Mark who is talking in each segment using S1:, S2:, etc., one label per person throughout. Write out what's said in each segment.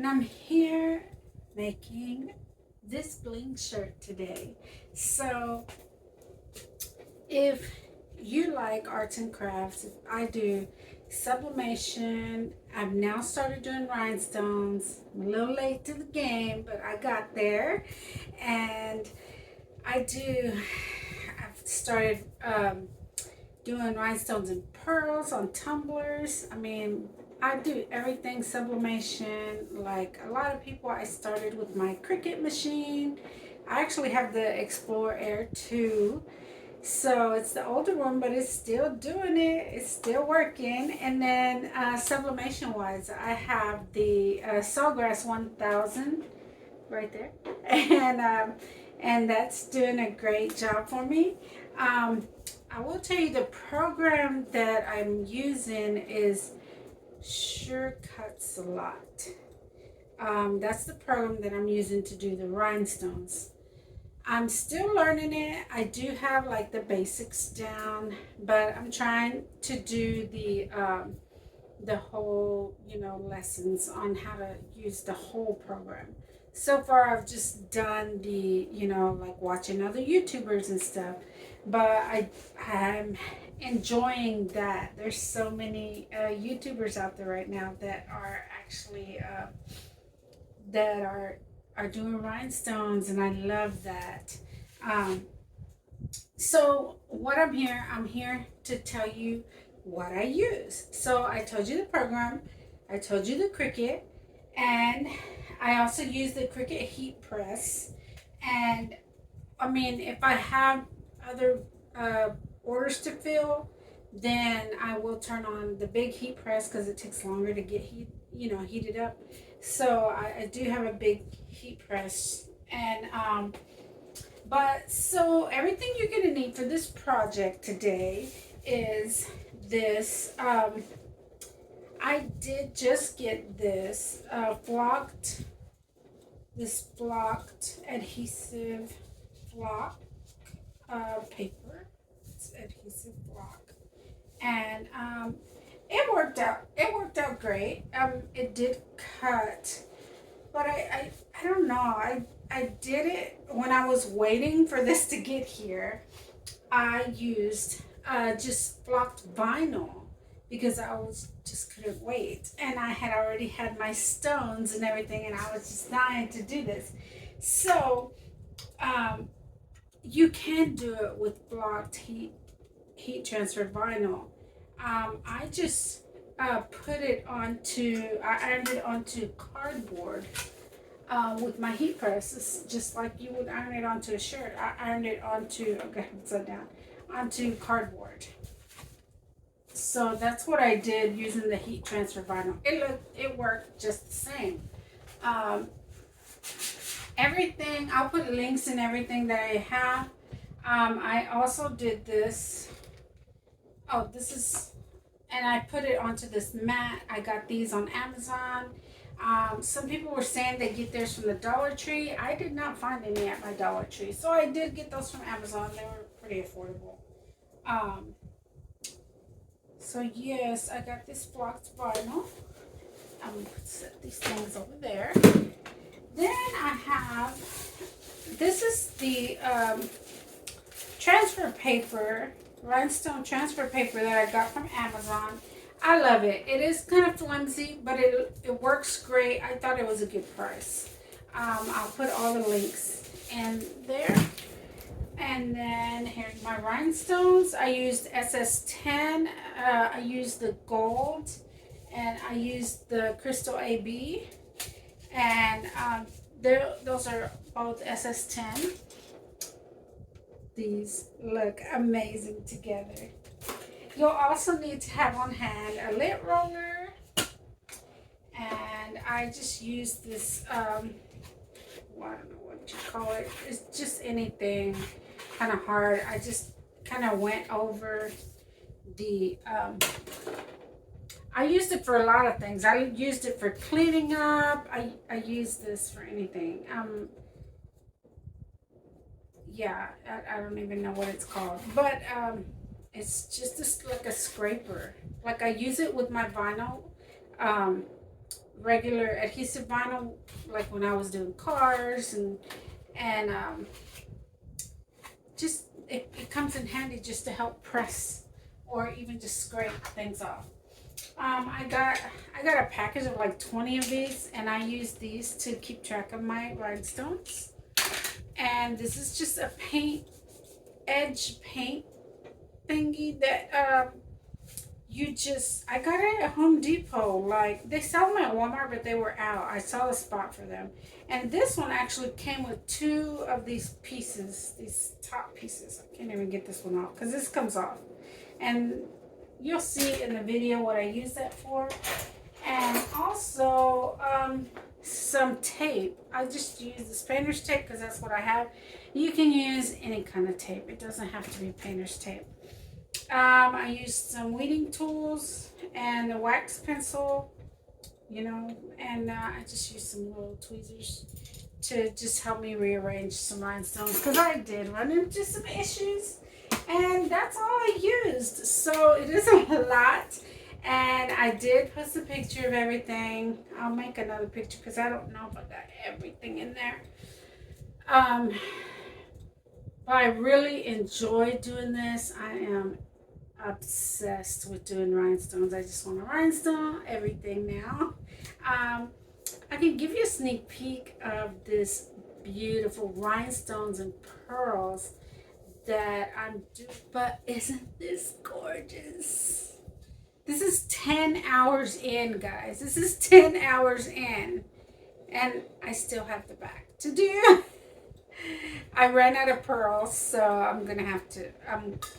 S1: and I'm here making this bling shirt today. So if you like arts and crafts, if I do sublimation. I've now started doing rhinestones. I'm a little late to the game, but I got there. And I've started doing rhinestones and pearls on tumblers. I mean, I do everything sublimation. Like a lot of people, I started with my Cricut machine. I actually have the Explorer Air 2. So it's the older one, but it's still doing it. It's still working. And then sublimation wise, I have the Sawgrass 1000 right there, and that's doing a great job for me. I will tell you the program that I'm using is Sure Cuts a Lot. That's the program that I'm using to do the rhinestones. I'm still learning it. I do have like the basics down, but I'm trying to do the whole, lessons on how to use the whole program. So far, I've just done the, like watching other YouTubers and stuff, but I'm enjoying that. There's so many YouTubers out there right now that are actually that are doing rhinestones, and I love that. Um, so what I'm here to tell you what I use. So I told you the program, I told you the Cricut, and I also use the Cricut heat press. And I mean, if I have other orders to fill, then I will turn on the big heat press because it takes longer to get heated up. So I do have a big heat press, and but so everything you're gonna need for this project today is this. I did just get this flocked adhesive flock paper. It's adhesive flock, and it worked out great. It did cut, but I don't know. I did it when I was waiting for this to get here. I used just flocked vinyl because I was just couldn't wait, and I had already had my stones and everything, and I was just dying to do this. So you can do it with blocked heat transfer vinyl. I just I ironed it onto cardboard with my heat press. It's just like you would iron it onto a shirt. I ironed it upside down, onto cardboard. So that's what I did using the heat transfer vinyl. It worked just the same. Um, Everything, I'll put links in everything that I have. I also did this. Oh, this is, and I put it onto this mat. I got these on Amazon. Some people were saying they get theirs from the Dollar Tree. I did not find any at my Dollar Tree, so I did get those from Amazon. They were pretty affordable. So yes, I got this blocked vinyl. I'm gonna set these things over there. Then I have, this is the transfer paper, rhinestone transfer paper that I got from Amazon. I love it. It is kind of flimsy, but it works great. I thought it was a good price. I'll put all the links in there. And then here's my rhinestones. I used SS10. I used the gold, and I used the crystal AB. And those are both SS10. These look amazing together. You'll also need to have on hand a lint roller, and I just used this, I don't know what you call it. It's just anything kind of hard. I just kind of went over the, I used it for a lot of things. I used it for cleaning up. I used this for anything. Yeah, I don't even know what it's called, but it's just like a scraper. Like I use it with my vinyl regular adhesive vinyl, like when I was doing cars, and just it comes in handy just to help press or even just scrape things off. I got a package of like 20 of these, and I use these to keep track of my rhinestones. And this is just a edge paint thingy that I got it at Home Depot. Like, they sell them at Walmart, but they were out. I saw a spot for them. And this one actually came with 2 of these pieces, these top pieces. I can't even get this one off because this comes off. And you'll see in the video what I use that for. And also some tape. I just use this painter's tape because that's what I have. You can use any kind of tape. It doesn't have to be painter's tape. I used some weeding tools and a wax pencil, and I just used some little tweezers to just help me rearrange some rhinestones because I did run into some issues, and that's all I used. So it is a lot, and I did post a picture of everything. I'll make another picture because I don't know if I got everything in there. But I really enjoy doing this. I am obsessed with doing rhinestones. I just want to rhinestone everything now. I can give you a sneak peek of this beautiful rhinestones and pearls that I'm doing. But isn't this gorgeous? This is 10 hours in, guys. This is 10 hours in, and I still have the back to do. I ran out of pearls, so I'm gonna have to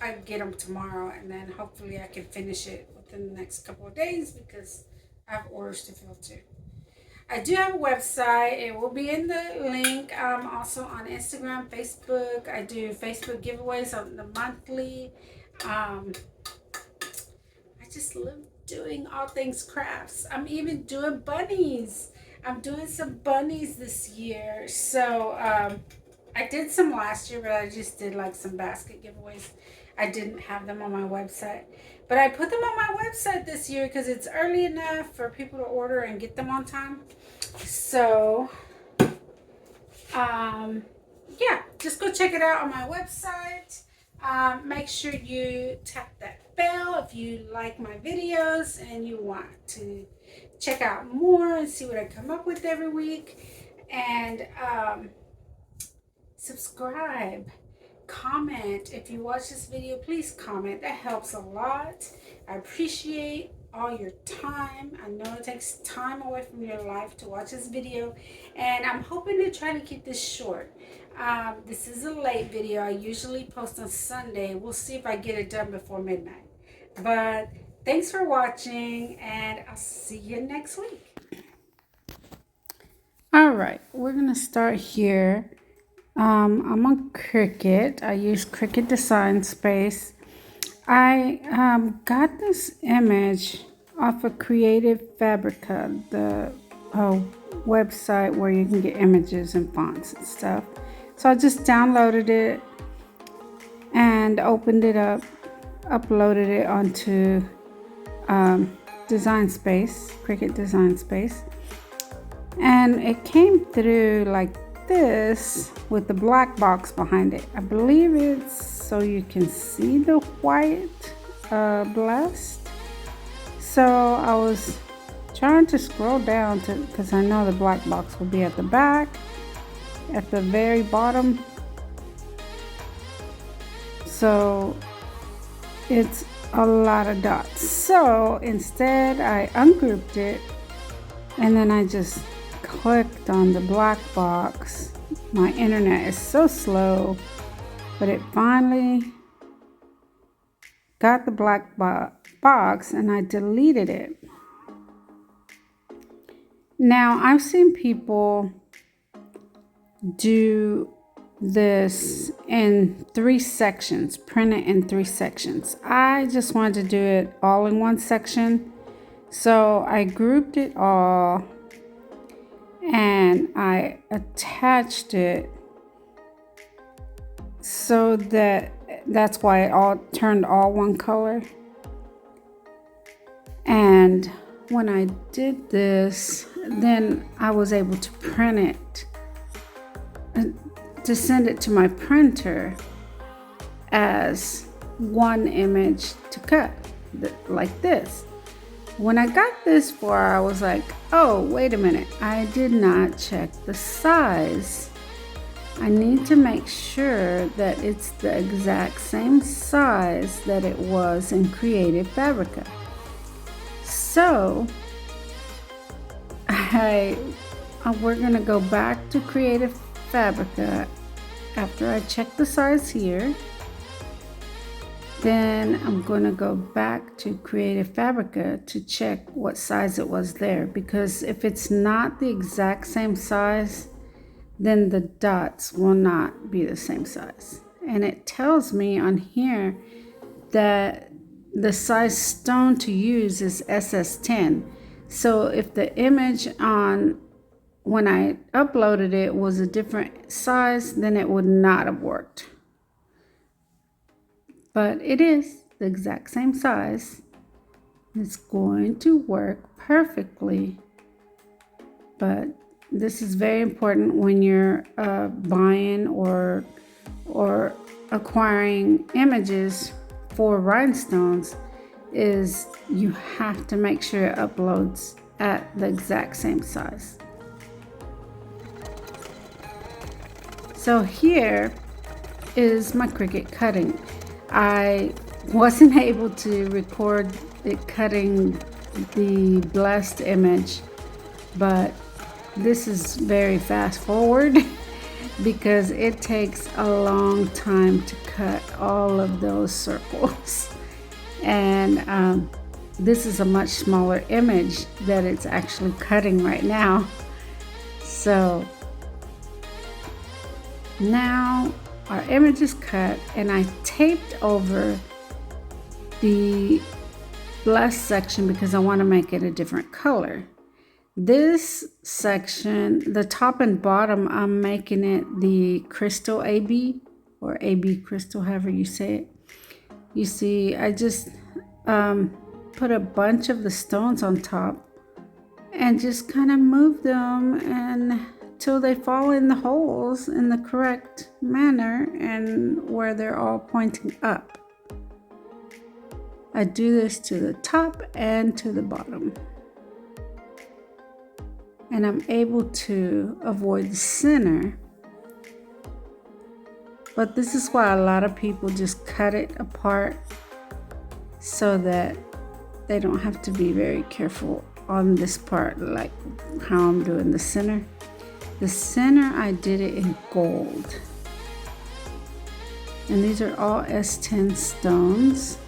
S1: I get them tomorrow, and then hopefully I can finish it within the next couple of days because I have orders to fill too. I do have a website. It will be in the link. Also on Instagram, Facebook. I do Facebook giveaways on the monthly. I just love doing all things crafts. I'm even doing bunnies. I'm doing some bunnies this year. So I did some last year, but I just did like some basket giveaways. I didn't have them on my website, but I put them on my website this year because it's early enough for people to order and get them on time. So yeah, just go check it out on my website. Make sure you tap that bell if you like my videos and you want to check out more and see what I come up with every week. And subscribe, comment. If you watch this video, please comment. That helps a lot. I appreciate all your time. I know it takes time away from your life to watch this video, and I'm hoping to try to keep this short. This is a late video. I usually post on Sunday. We'll see if I get it done before midnight. But thanks for watching, and I'll see you next week. All right, we're gonna start here. I'm on Cricut. I use Cricut Design Space. I got this image off of Creative Fabrica, the website where you can get images and fonts and stuff. So I just downloaded it and opened it up, uploaded it onto Design Space, Cricut Design Space. And it came through like this with the black box behind it. I believe it's so you can see the white blast. So I was trying to scroll down to, because I know the black box will be at the back, at the very bottom. So it's a lot of dots. So instead I ungrouped it, and then I just clicked on the black box. My internet is so slow, but it finally got the black box, and I deleted it. Now I've seen people do this in 3 sections, print it in 3 sections. I just wanted to do it all in 1 section, so I grouped it all and I attached it so that's why it all turned all one color. And when I did this, then I was able to print it, to send it to my printer as one image to cut, like this. When I got this far, I was like, oh, wait a minute, I did not check the size. I need to make sure that it's the exact same size that it was in Creative Fabrica. So we're gonna go back to Creative Fabrica after I check the size here. Then I'm going to go back to Creative Fabrica to check what size it was there, because if it's not the exact same size, then the dots will not be the same size. And it tells me on here that the size stone to use is SS10. So if the image when I uploaded it was a different size, then it would not have worked. But it is the exact same size. It's going to work perfectly. But this is very important when you're buying or acquiring images for rhinestones, is you have to make sure it uploads at the exact same size. So here is my Cricut cutting. I wasn't able to record it cutting the blessed image, but this is very fast forward because it takes a long time to cut all of those circles. And this is a much smaller image that it's actually cutting right now. So now our image is cut, and I taped over the blessed section because I want to make it a different color. This section, the top and bottom, I'm making it the crystal AB, or AB crystal, however you say it. You see, I just put a bunch of the stones on top and just kind of move them until they fall in the holes in the correct manner and where they're all pointing up. I do this to the top and to the bottom. And I'm able to avoid the center. But this is why a lot of people just cut it apart so that they don't have to be very careful on this part, like how I'm doing the center. The center, I did it in gold. And these are all S10 stones.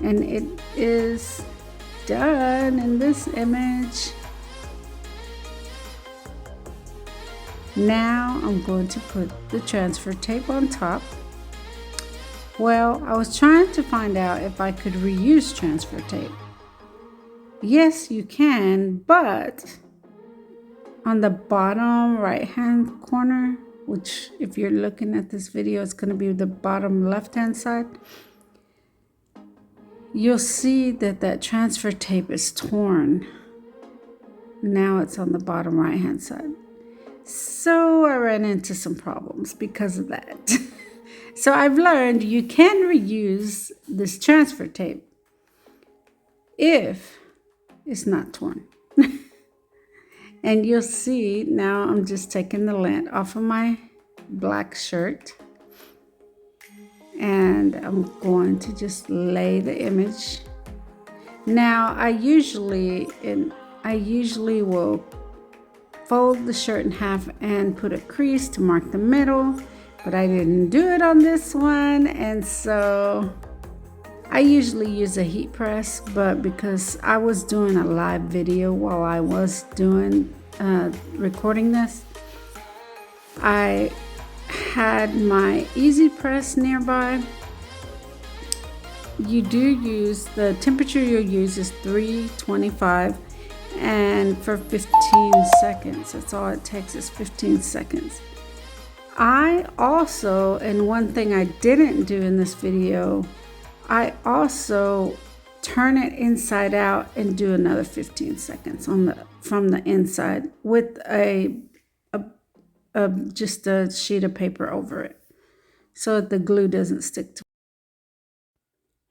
S1: And it is done in this image. Now I'm going to put the transfer tape on top. Well, I was trying to find out if I could reuse transfer tape. Yes, you can, but on the bottom right hand corner, which if you're looking at this video, it's going to be the bottom left hand side, you'll see that that transfer tape is torn. Now it's on the bottom right hand side. So I ran into some problems because of that. So I've learned you can reuse this transfer tape if it's not torn. And you'll see now I'm just taking the lint off of my black shirt. And I'm going to just lay the image. Now I usually will fold the shirt in half and put a crease to mark the middle, but I didn't do it on this one, and so I usually use a heat press, but because I was doing a live video while I was doing recording this, I had my easy press nearby. You do use, the temperature you'll use is 325, and for 15 seconds. That's all it takes, is 15 seconds. I also, and one thing I didn't do in this video, I also turn it inside out and do another 15 seconds on the from the inside with just a sheet of paper over it so that the glue doesn't stick to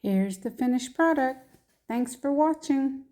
S1: it. Here's the finished product. Thanks for watching.